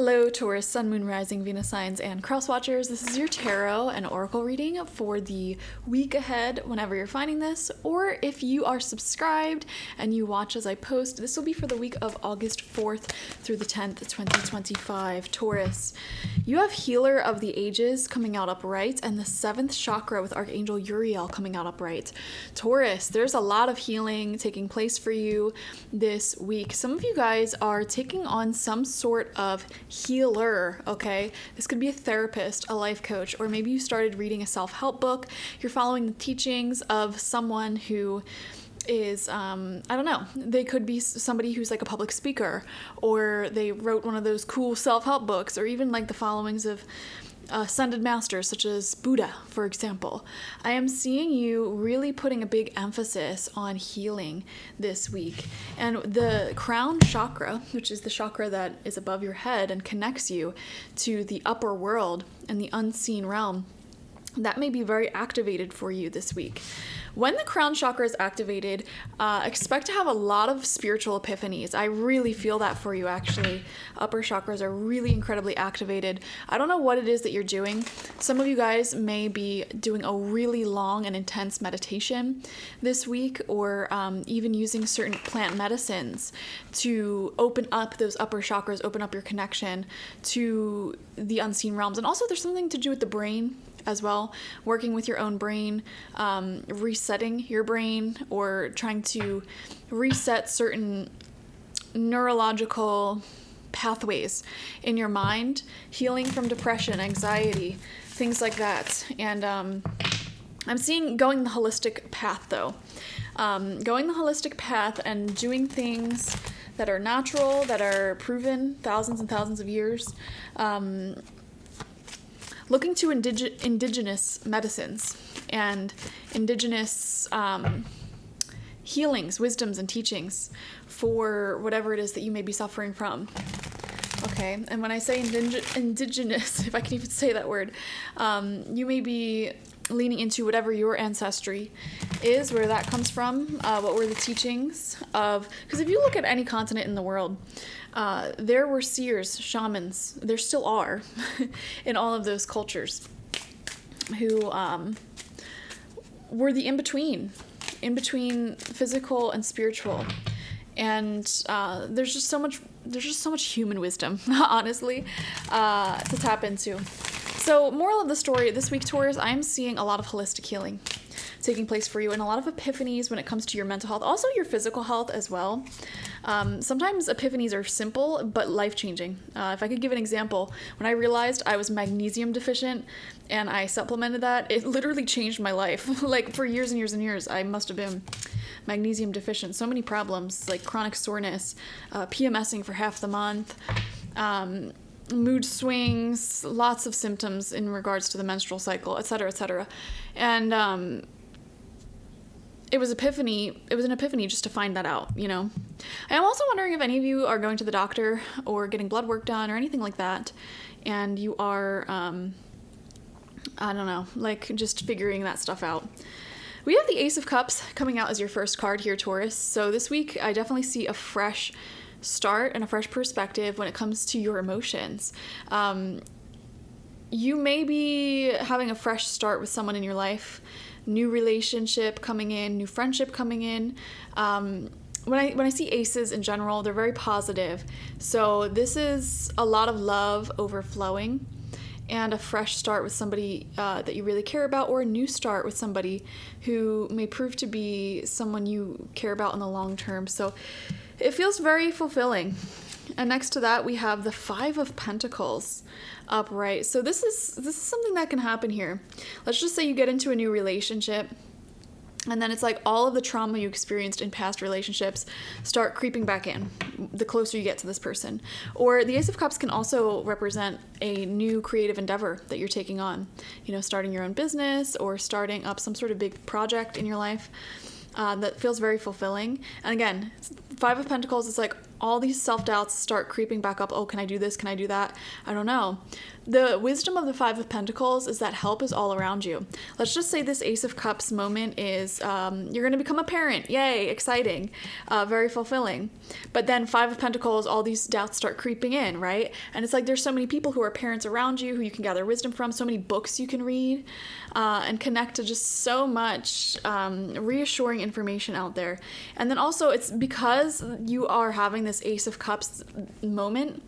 Hello, Taurus, Sun, Moon, Rising, Venus signs, and cross watchers. This is your tarot and oracle reading for the week ahead whenever you're finding this, or if you are subscribed and you watch as I post, this will be for the week of August 4th through the 10th, 2025. Taurus, you have Healer of the Ages coming out upright and the 7th chakra with Archangel Uriel coming out upright. Taurus, there's a lot of healing taking place for you this week. Some of you guys are taking on some sort of healer, okay? This could be a therapist, a life coach, or maybe you started reading a self-help book. You're following the teachings of someone who is, I don't know, they could be somebody who's like a public speaker, or they wrote one of those cool self-help books, or even like the followings of ascended masters such as Buddha, for example. I am seeing you really putting a big emphasis on healing this week. And the crown chakra, which is the chakra that is above your head and connects you to the upper world and the unseen realm, that may be very activated for you this week. When the crown chakra is activated, expect to have a lot of spiritual epiphanies. I really feel that for you, actually. Upper chakras are really incredibly activated. I don't know what it is that you're doing. Some of you guys may be doing a really long and intense meditation this week, or even using certain plant medicines to open up those upper chakras, open up your connection to the unseen realms. And also there's something to do with the brain as well, working with your own brain, resetting your brain, or trying to reset certain neurological pathways in your mind, healing from depression, anxiety, things like that. And I'm seeing going the holistic path though. Going the holistic path and doing things that are natural, that are proven thousands and thousands of years. Looking to indigenous medicines and indigenous healings, wisdoms, and teachings for whatever it is that you may be suffering from. Okay, and when I say indigenous, if I can even say that word, you may be leaning into whatever your ancestry is, where that comes from, what were the teachings of, because if you look at any continent in the world, there were seers, shamans, there still are in all of those cultures, who were the in-between physical and spiritual. And there's just so much human wisdom, honestly, to tap into. So, moral of the story this week, Taurus, I'm seeing a lot of holistic healing taking place for you, and a lot of epiphanies when it comes to your mental health, also your physical health as well. Sometimes epiphanies are simple but life-changing. If I could give an example, when I realized I was magnesium deficient and I supplemented that, it literally changed my life. Like for years and years and years, I must have been magnesium deficient. So many problems like chronic soreness, PMSing for half the month, mood swings, lots of symptoms in regards to the menstrual cycle, etc., etc. And it was an epiphany just to find that out, you know. I am also wondering if any of you are going to the doctor or getting blood work done or anything like that, and you are, I don't know, like just figuring that stuff out. We have the Ace of Cups coming out as your first card here, Taurus. So this week, I definitely see a fresh start and a fresh perspective when it comes to your emotions. You may be having a fresh start with someone in your life, new relationship coming in, new friendship coming in. When I see aces in general, they're very positive. So this is a lot of love overflowing and a fresh start with somebody that you really care about, or a new start with somebody who may prove to be someone you care about in the long term. So it feels very fulfilling. And next to that, we have the Five of Pentacles upright. So this is something that can happen here. Let's just say you get into a new relationship, and then it's like all of the trauma you experienced in past relationships start creeping back in the closer you get to this person. Or the Ace of Cups can also represent a new creative endeavor that you're taking on. You know, starting your own business or starting up some sort of big project in your life that feels very fulfilling. And again, Five of Pentacles is like all these self-doubts start creeping back up. Oh, can I do this? Can I do that? I don't know. The wisdom of the Five of Pentacles is that help is all around you. Let's just say this Ace of Cups moment is you're going to become a parent. Yay, exciting, very fulfilling. But then Five of Pentacles, all these doubts start creeping in, right? And it's like there's so many people who are parents around you who you can gather wisdom from, so many books you can read and connect to just so much reassuring information out there. And then also it's because you are having this Ace of Cups moment,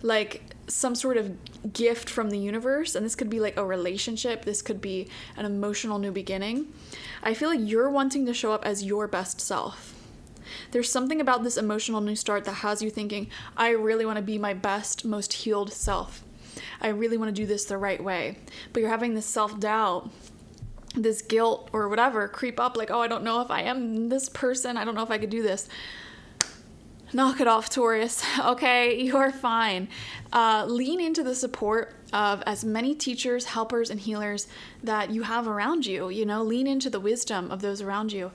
like some sort of gift from the universe, and this could be like a relationship, this could be an emotional new beginning. I feel like you're wanting to show up as your best self. There's something about this emotional new start that has you thinking, I really want to be my best, most healed self. I really want to do this the right way. But you're having this self-doubt, this guilt or whatever creep up, like, oh, I don't know if I am this person. I don't know if I could do this. Knock it off, Taurus. Okay, you're fine. Lean into the support of as many teachers, helpers, and healers that you have around you. You know, lean into the wisdom of those around you.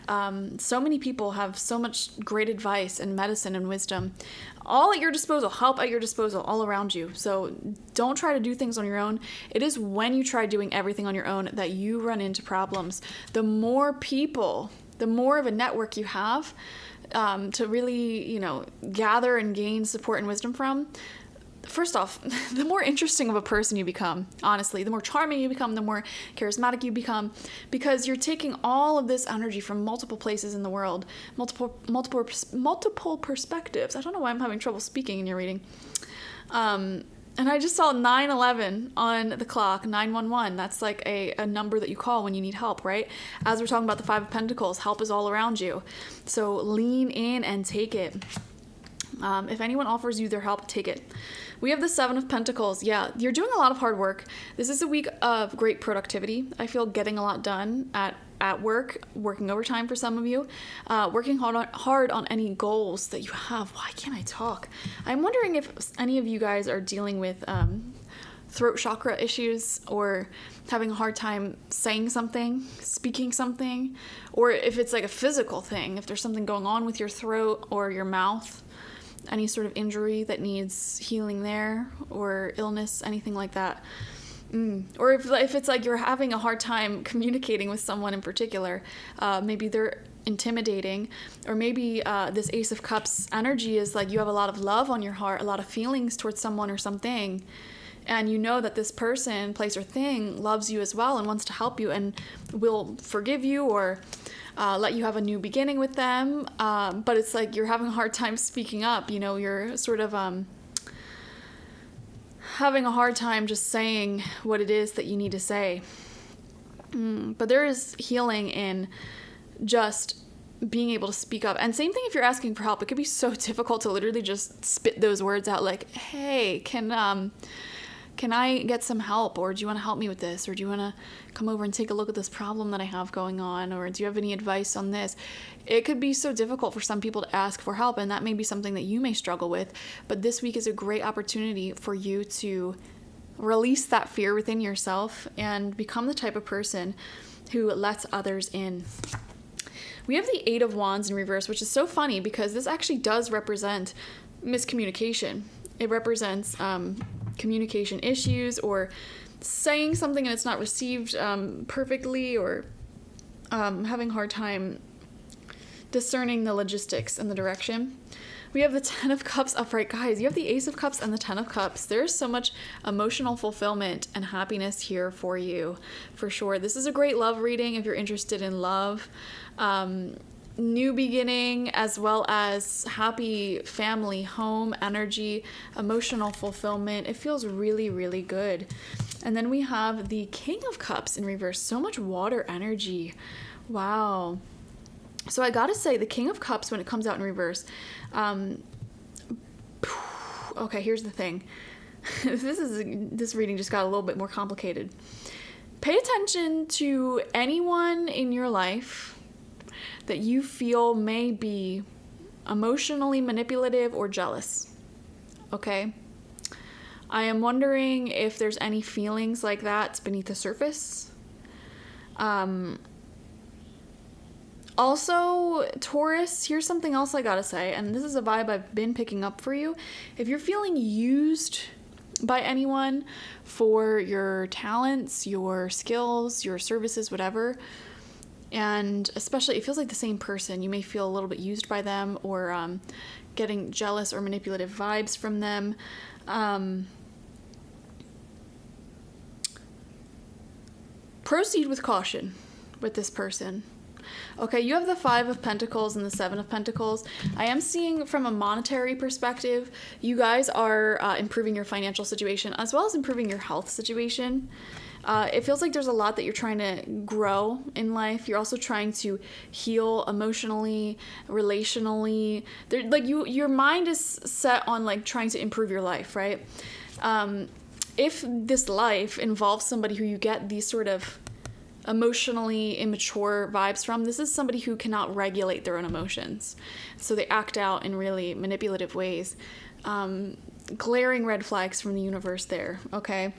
So many people have so much great advice and medicine and wisdom all at your disposal, help at your disposal, all around you. So don't try to do things on your own. It is when you try doing everything on your own that you run into problems. The more people, the more of a network you have, to really, you know, gather and gain support and wisdom from, first off, the more interesting of a person you become, honestly, the more charming you become, the more charismatic you become, because you're taking all of this energy from multiple places in the world, multiple perspectives. I don't know why I'm having trouble speaking in your reading. And I just saw 911 on the clock, 911. That's like a number that you call when you need help, right? As we're talking about the Five of Pentacles, help is all around you. So lean in and take it. If anyone offers you their help, take it. We have the Seven of Pentacles. Yeah, you're doing a lot of hard work. This is a week of great productivity. I feel getting a lot done at work, working overtime for some of you, working hard on any goals that you have. Why can't I talk? I'm wondering if any of you guys are dealing with throat chakra issues or having a hard time saying something, speaking something, or if it's like a physical thing, if there's something going on with your throat or your mouth, any sort of injury that needs healing there, or illness, anything like that. Or if it's like you're having a hard time communicating with someone in particular, maybe they're intimidating, or maybe this Ace of Cups energy is like you have a lot of love on your heart, a lot of feelings towards someone or something, and you know that this person, place, or thing loves you as well and wants to help you and will forgive you or let you have a new beginning with them, but it's like you're having a hard time speaking up. You know, you're sort of having a hard time just saying what it is that you need to say. But there is healing in just being able to speak up. And same thing if you're asking for help. It could be so difficult to literally just spit those words out like, hey, can I get some help? Or do you want to help me with this? Or do you want to come over and take a look at this problem that I have going on? Or do you have any advice on this? It could be so difficult for some people to ask for help, and that may be something that you may struggle with. But this week is a great opportunity for you to release that fear within yourself and become the type of person who lets others in. We have the Eight of Wands in reverse, which is so funny because this actually does represent miscommunication. It represents communication issues, or saying something and it's not received perfectly, or having a hard time discerning the logistics and the direction. We have the Ten of Cups upright. Guys, you have the Ace of Cups and the Ten of Cups. There's so much emotional fulfillment and happiness here for you, for sure. This is a great love reading if you're interested in love. New beginning, as well as happy family, home energy, emotional fulfillment. It feels really, really good. And then we have the King of Cups in reverse. So much water energy. Wow. So I gotta say, the King of Cups, when it comes out in reverse, okay, here's the thing. This reading just got a little bit more complicated. Pay attention to anyone in your life that you feel may be emotionally manipulative or jealous. Okay? I am wondering if there's any feelings like that beneath the surface. Also, Taurus, here's something else I gotta say, and this is a vibe I've been picking up for you. If you're feeling used by anyone for your talents, your skills, your services, whatever, and especially it feels like the same person, you may feel a little bit used by them or getting jealous or manipulative vibes from them. Proceed with caution with this person. Okay, you have the 5 of Pentacles and the 7 of Pentacles. I am seeing from a monetary perspective, you guys are improving your financial situation as well as improving your health situation. It feels like there's a lot that you're trying to grow in life. You're also trying to heal emotionally, relationally. Your mind is set on like trying to improve your life, right? If this life involves somebody who you get these sort of emotionally immature vibes from, this is somebody who cannot regulate their own emotions. So they act out in really manipulative ways. Glaring red flags from the universe there, okay?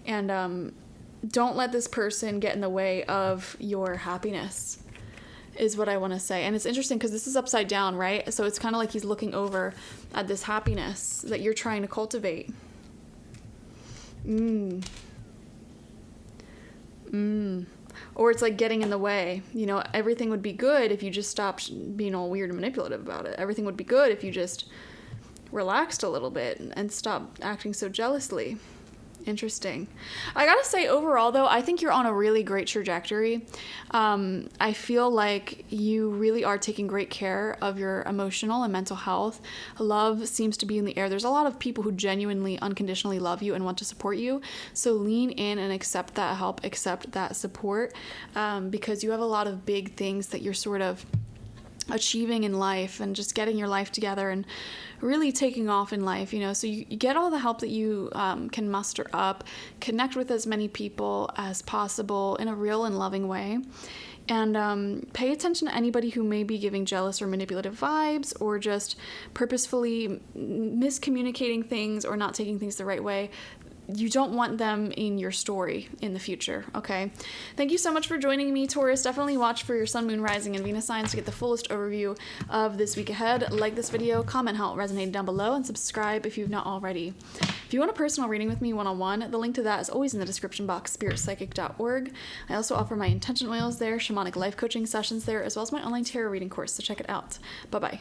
And don't let this person get in the way of your happiness, is what I want to say. And it's interesting because this is upside down, right? So it's kind of like he's looking over at this happiness that you're trying to cultivate. Or it's like getting in the way. You know, everything would be good if you just stopped being all weird and manipulative about it. Everything would be good if you just relaxed a little bit and stopped acting so jealously. Interesting. I gotta say, overall, though, I think you're on a really great trajectory. I feel like you really are taking great care of your emotional and mental health. Love seems to be in the air. There's a lot of people who genuinely, unconditionally love you and want to support you. So lean in and accept that help, accept that support, because you have a lot of big things that you're sort of achieving in life and just getting your life together and really taking off in life, you know. So you get all the help that you can muster up, connect with as many people as possible in a real and loving way, and pay attention to anybody who may be giving jealous or manipulative vibes or just purposefully miscommunicating things or not taking things the right way. You don't want them in your story in the future, okay? Thank you so much for joining me, Taurus. Definitely watch for your sun, moon, rising, and Venus signs to get the fullest overview of this week ahead. Like this video, comment how it resonated down below, and subscribe if you've not already. If you want a personal reading with me one-on-one, the link to that is always in the description box, spiritpsychic.org. I also offer my intention oils there, shamanic life coaching sessions there, as well as my online tarot reading course, so check it out. Bye-bye.